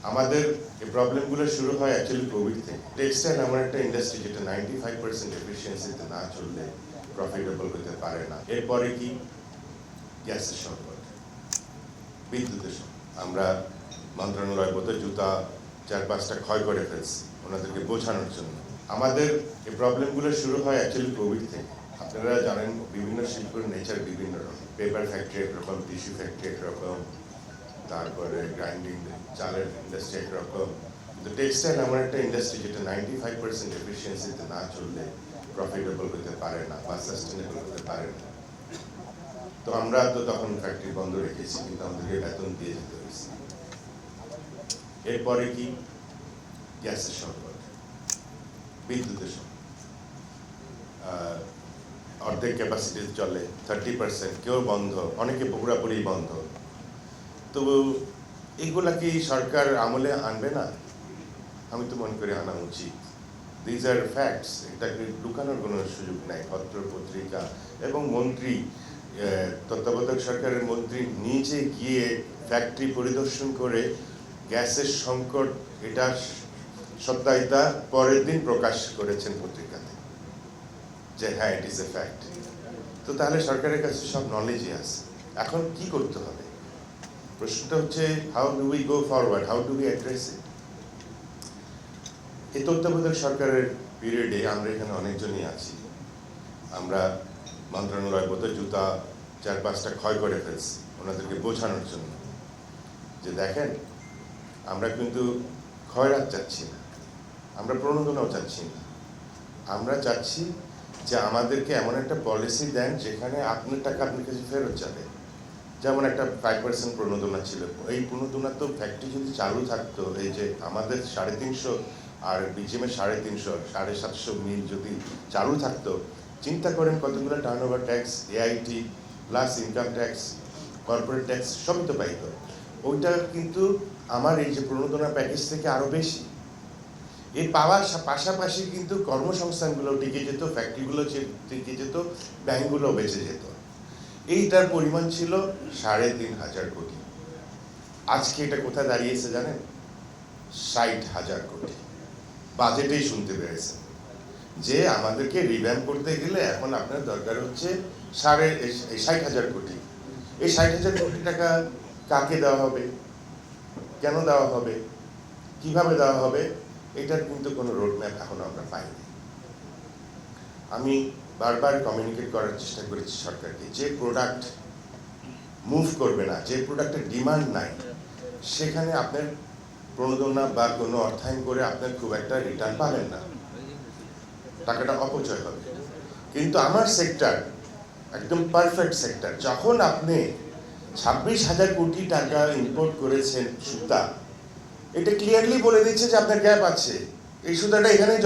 আমাদের এই প্রবলেমগুলো শুরু হয় অ্যাকচুয়ালি কোভিড থেকে। টেক্সটাইল এমন একটা ইন্ডাস্ট্রি যেটা 95% এফিসিয়েন্সিতে না চললে প্রফিটেবল হতে পারে না। এরপরে কি? গ্যাসের সংকট, বিদ্যুতের সংকট। আমরা মন্ত্রণালয়গত জুতা 4-5টা ক্ষয় করে ফেলছি ওনাদেরকে বোঝানোর জন্য। আমাদের এই প্রবলেমগুলো শুরু হয় অ্যাকচুয়ালি কোভিড থেকে। আপনারা জানেন বিভিন্ন শিল্পের নেচার বিভিন্ন রকম। পেপার ফ্যাক্টরি একরকম, টিস্যু ফ্যাক্টরি একরকম, তারপরে গ্রাইন্ডিং চালের ইন্ডাস্ট্রি একরকম। কিন্তু টেক্সটাইল এমন একটা ইন্ডাস্ট্রি যেটা 95% এফিসিয়েন্সিতে না চললে প্রফিটেবল হতে পারে না বা সাস্টেনেবল হতে পারে না। তো আমরা তো তখন ফ্যাক্টরি বন্ধ রেখেছি, কিন্তু আমাদেরকে বেতন দিয়ে যেতে হয়েছে। এরপরে কি? গ্যাসের সংকট, বিদ্যুতের সংকট। অর্ধেক ক্যাপাসিটি চলে, 30% কেউ বন্ধ, অনেকে পুরোপুরি বন্ধ। তো এইগুলা কি সরকার আমলে আনবে না? আমি তো মনে করি আনা উচিত। দিজ আর ফ্যাক্টস, এটাকে লুকানোর কোনো সুযোগ নাই। পত্র পত্রিকা এবং মন্ত্রী, তত্ত্বাবধায়ক সরকারের মন্ত্রী নিজে গিয়ে ফ্যাক্টরি পরিদর্শন করে গ্যাসের সংকট এটার সত্যায়িতা পরের দিন প্রকাশ করেছেন পত্রিকাতে যে হ্যাঁ, ইট ইজ এ ফ্যাক্ট। তো তাহলে সরকারের কাছে সব নলেজই আছে। এখন কি করতে হবে? প্রশ্নটা হচ্ছে how do we go forward, how do we address ইট। এই তত্ত্বাবধায়ক সরকারের পিরিয়ডে আমরা এখানে অনেকজনই আছি। আমরা মন্ত্রণালয়গত জুতা 4-5টা ক্ষয় করে ফেলছি ওনাদেরকে বোঝানোর জন্য যে দেখেন, আমরা কিন্তু খয়রাত চাচ্ছি না, আমরা প্রণোদনাও চাচ্ছি না। আমরা চাচ্ছি যে আমাদেরকে এমন একটা পলিসি দেন যেখানে আপনার টাকা আপনার কাছে ফেরত যাবে। যেমন একটা 5% প্রণোদনা ছিল। এই প্রণোদনা তো ফ্যাক্টরি যদি চালু থাকতো, এই যে আমাদের 350 আর বিজিএমের 350, 750 মিল যদি চালু থাকতো, চিন্তা করেন কতগুলো turnover tax, AIT plus income tax, corporate tax সবই তো পাইতো। ওইটা কিন্তু আমার এই যে প্রণোদনা প্যাকেজ থেকে আরও বেশি। এই পাওয়ার পাশাপাশি কিন্তু কর্মসংস্থানগুলো টিকে যেত, ফ্যাক্টরিগুলো টিকে যেত, ব্যাংকগুলো বেঁচে যেত। এইটার পরিমাণ ছিল 3,500 কোটি। আজকে এটা কোথায় দাঁড়িয়েছে জানেন? 60,000 কোটি। বাজেটেই শুনতে পেরেছেন যে আমাদেরকে রিভ্যাম্প করতে গেলে এখন আপনার দরকার হচ্ছে 60,000 কোটি। এই 60,000 কোটি টাকা কাকে দেওয়া হবে, কেন দেওয়া হবে, কিভাবে দেওয়া হবে, এটার কিন্তু কোনো রোডম্যাপ এখনো আমরা পাইনি। আমি বারবার কমিউনিকেট করার চেষ্টা করেছি সরকারকে, যে প্রোডাক্ট মুভ করবে না, যে প্রোডাক্টের ডিমান্ড নাই, সেখানে আপনার প্রণোদনা বা কোনো অর্থায়ন করে আপনার খুব একটা রিটার্ন পাবেন না, টাকাটা অপচয় হবে। কিন্তু আমার সেক্টর একদম পারফেক্ট সেক্টর। যখন আপনি 26,000 কোটি টাকা ইম্পোর্ট করেছেন সুতা, এটা ক্লিয়ারলি বলে দিচ্ছে যে আপনার গ্যাপ আছে, এই সুতাটা এখানেই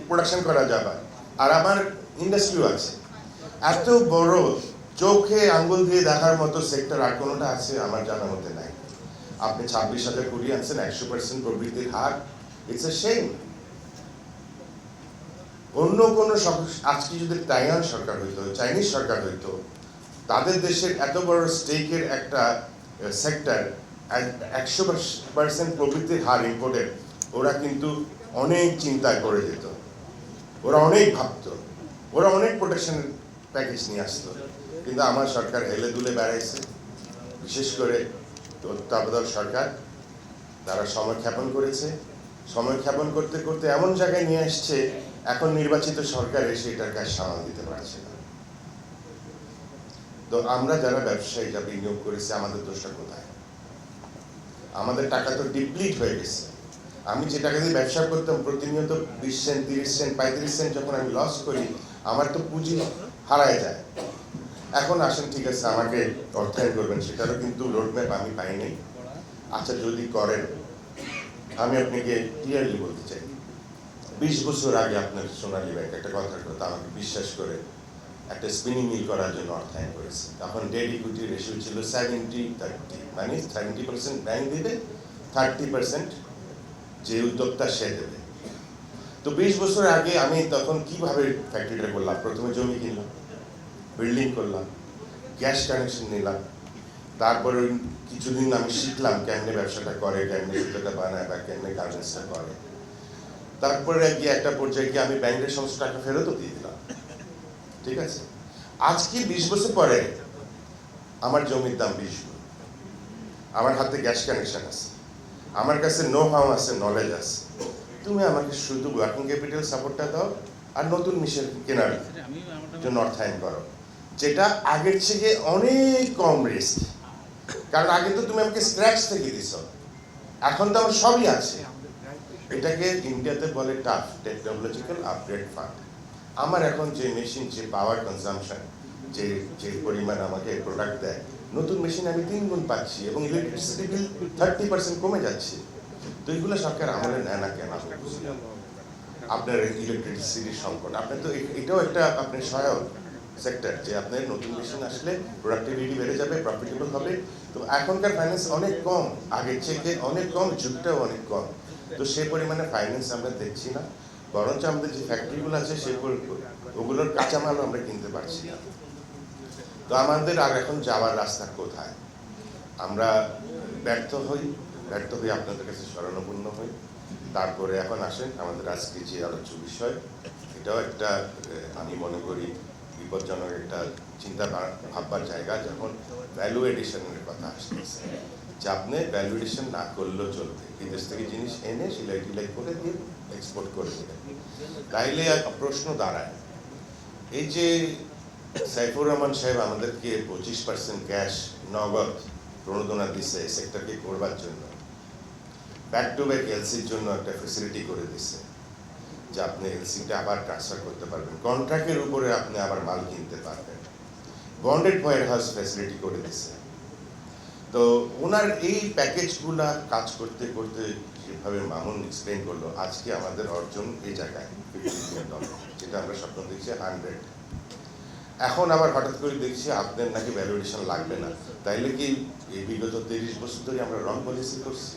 প্রোডাকশন করা যাবে। আর আমার ইন্ডাস্ট্রিও আছে। এত বড় চোখে আঙ্গুল দিয়ে দেখার মতো সেক্টর আর কোনোটা আছে আমার জানার মধ্যে নাই। আপনি 26,000 কোটি আনছেন, 100% প্রবৃদ্ধির হার, ইটস এ শেম। অন্য কোনো আজকে যদি তাইওয়ান সরকার হইতো, চাইনিজ সরকার হইতো, তাদের দেশের এত বড় স্টেকের একটা সেক্টর 100% প্রবৃদ্ধির হার ইম্পোর্টের, ওরা কিন্তু অনেক চিন্তা করে যেত, ওরা অনেক ভাবতো, ওরা অনেক প্রোটেকশন প্যাকেজ নিয়ে আসতো। কিন্তু আমার সরকার হেলে দুলে বেড়াইছে। বিশেষ করে তত্ত্বাবধায়ক সরকার, তারা সময় ক্ষেপণ করেছে। সময় ক্ষেপণ করতে করতে এমন জায়গায় নিয়ে আসছে, এখন নির্বাচিত সরকার এসে এটার কাজ সামাল দিতে পারছে না। তো আমরা যারা ব্যবসায়ী, যা বিনিয়োগ করেছি, আমাদের দোষটা কোথায়? আমাদের টাকা তো ডিপ্লিট হয়ে গেছে। আমি যে টাকা দিয়ে ব্যবসা করতাম, প্রতিনিয়ত 20 সেন্ট, 30 সেন্ট, 35 সেন্ট যখন আমি লস করি, আমার তো পুঁজি হারায় যায়। এখন আসেন, ঠিক আছে, আমাকে অর্থায়ন করবেন, সেটারও কিন্তু রোডম্যাপ আমি পাই নাই। আচ্ছা, যদি করেন, আমি আপনাকে ক্লিয়ারলি বলতে চাই, 20 বছর আগে আপনার সোনালী ব্যাংক একটা কথার কথা আমাকে বিশ্বাস করে একটা স্পিনিং মিল করার জন্য অর্থায়ন করেছে। তখন ডেট ইকুইটি রেশিও ছিল 70-30, মানে 70% ব্যাংক দেবে, 30% যে উদ্যোক্তা সে দেবে। তো 20 বছর আগে আমি তখন কিভাবে ফ্যাক্টরিটা করলাম? প্রথমে জমি কিনলাম, বিল্ডিং করলাম, গ্যাস কানেকশন নিলাম, তারপরে ওই কিছুদিন আমি শিখলাম কেমনে ব্যবসাটা করে, কেমনে জুতোটা বানায় বা কেমনে গার্মেন্টসটা করে। তারপরে গিয়ে একটা পর্যায়ে গিয়ে আমি ব্যাংকের সমস্ত টাকা ফেরতও দিয়ে দিলাম। ঠিক আছে, আজকে 20 বছর পরে আমার জমির দাম 20 গুণ, আমার হাতে গ্যাস কানেকশন আছে, আমার কাছে নো হাউ আছে, নলেজ আছে। তুমি আমাকে শুধু ওয়ার্কিং ক্যাপিটাল সাপোর্টটা দাও আর নতুন মেশিন কেনার জন্য অর্থায়ন করো, যেটা আগের থেকে অনেক কম রিস্ক। কারণ আগে তো তুমি আমাকে স্ক্র্যাচ থেকে দিছ, এখন তো আমার সবই আছে। এটাকে ইন্ডিয়াতে বলে টাফ টেকনোলজিক্যাল আপগ্রেড ফান্ড। আমার এখন যে মেশিন, যে পাওয়ার কনজাম্পশন, যে যে পরিমাণ আমাকে প্রোডাক্ট দেয়, নতুন মেশিন আমি 3 গুণ পাচ্ছি এবং ইলেকট্রিসিটি বিল 30% কমে যাচ্ছে। তো এগুলো সরকার আমলে নেয় না কেন? আপনার ইলেকট্রিসিটির সংকট, আপনার তো এটাও একটা আপনার সহায়ক সেক্টর, যে আপনার নতুন মেশিন আসলে প্রোডাক্টিভিটি বেড়ে যাবে, প্রফিটেবল হবে। তো এখনকার ফাইন্যান্স অনেক কম, আগের থেকে অনেক কম, যুগটাও অনেক কম। তো সে পরিমাণে ফাইন্যান্স আমরা দেখছি না, বরঞ্চ আমাদের যে ফ্যাক্টরিগুলো আছে ওগুলোর কাঁচামাল আমরা কিনতে পারছি না। তো আমাদের আর এখন যাওয়ার রাস্তা কোথায়? আমরা ব্যর্থ হই আপনাদের কাছে শরণাপন্ন হই। তারপরে এখন আসেন আমাদের আজকে যে আলোচ্য বিষয়, এটাও একটা আমি মনে করি বিপজ্জনক একটা চিন্তা ভাববার জায়গা, যখন ভ্যালু এডিশনের কথা আসতেছে, যে আপনি ভ্যালু এডিশন না করলেও চলবে, বিদেশ থেকে জিনিস এনে সেলাই টিলাই করে দিয়ে এক্সপোর্ট করে দেবেন। তাইলে প্রশ্ন দাঁড়ায়, এই যে সাইফুর রহমান সাহেব আমাদেরকে 25% ক্যাশ নগদ প্রণোদনা দিচ্ছে এই সেক্টরকে করবার জন্য, ব্যাক টু ব্যাক এলসির জন্য একটা ফেসিলিটি করে দিচ্ছে, যে আপনি এলসিটা আবার ট্রান্সফার করতে পারবেন, কন্ট্রাক্টের উপরে আপনি আবার মাল কিনতে পারবেন, বন্ডেড ওয়্যার হাউস ফ্যাসিলিটি করে দিচ্ছে। তো ওনার এই প্যাকেজগুলা কাজ করতে করতে যেভাবে মামুন এক্সপ্লেন করলো, আজকে আমাদের অর্জন এই জায়গায় $50 মিলিয়ন, যেটা আমরা স্বপ্ন দেখছি 100। এখন আবার হঠাৎ করে দেখছি আপনার নাকি ভ্যালুয়েশন লাগবে না। তাইলে কি এই বিগত 30 বছর ধরে আমরা রং পলিসি করছি?